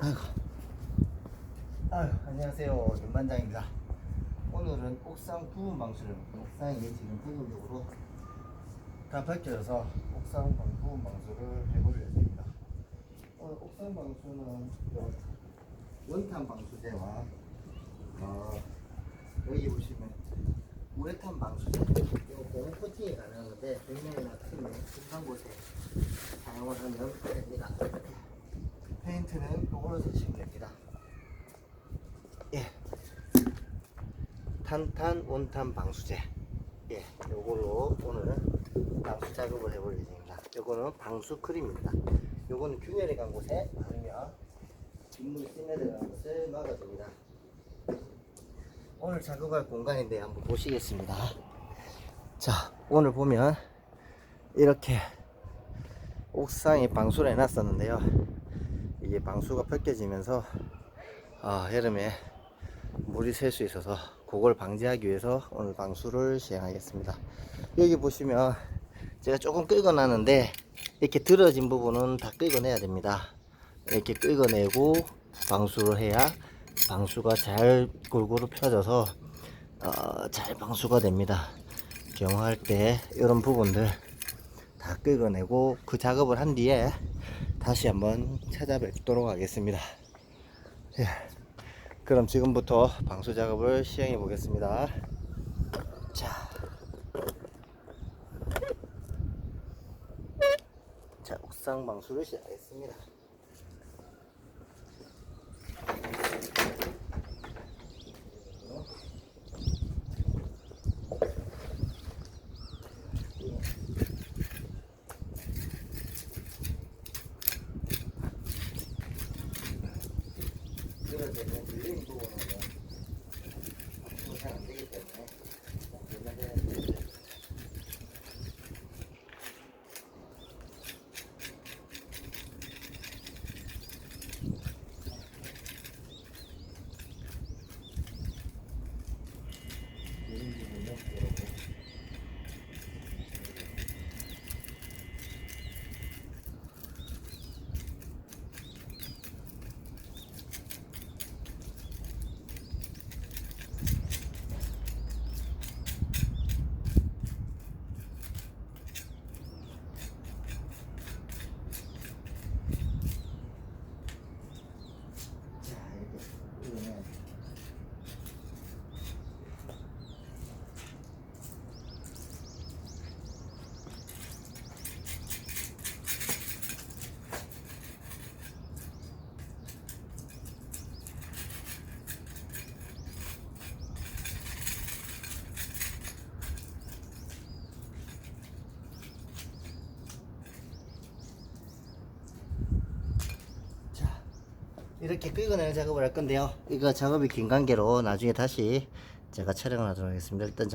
아이고, 안녕하세요. 윤반장입니다. 오늘은 옥상 부분 방수를, 옥상이 지금 부분적으로 다 벗겨져서 옥상 부분 방수를 해볼 예정입니다. 오늘 옥상 방수는 원탄 방수제와 여기 보시면 우레탄 방수제, 이거 고무 코팅이 가능한 건데 벽면이나 틈에 습한 곳에 사용을 하면 됩니다. 페인트는 요걸로 쓰시면 됩니다. 예, 탄탄 원탄 방수제, 예, 요걸로 오늘 방수 작업을 해볼 예정입니다. 요거는 방수 크림입니다. 요거는 균열이 간 곳에 바르면 빗물이 스며들어가는 것을 막아줍니다. 오늘 작업할 공간인데 한번 보시겠습니다. 자, 오늘 보면 이렇게 옥상에 방수를 해놨었는데요. 이게 방수가 벗겨지면서 여름에 물이 셀 수 있어서 그걸 방지하기 위해서 오늘 방수를 시행하겠습니다. 여기 보시면 제가 조금 긁어놨는데 이렇게 들어진 부분은 다 긁어내야 됩니다. 이렇게 긁어내고 방수를 해야 방수가 잘 골고루 펴져서 잘 방수가 됩니다. 경화할 때 이런 부분들 다 긁어내고 그 작업을 한 뒤에 다시 한번 찾아뵙도록 하겠습니다. 예, 그럼 지금부터 방수 작업을 시행해 보겠습니다. 자, 옥상 방수를 시작하겠습니다. 그러면 밀린 부분은 잘 안 되기 때문에 이렇게 긁어내는 작업을 할 건데요. 이거 작업이 긴 관계로 나중에 다시 제가 촬영을 하도록 하겠습니다. 일단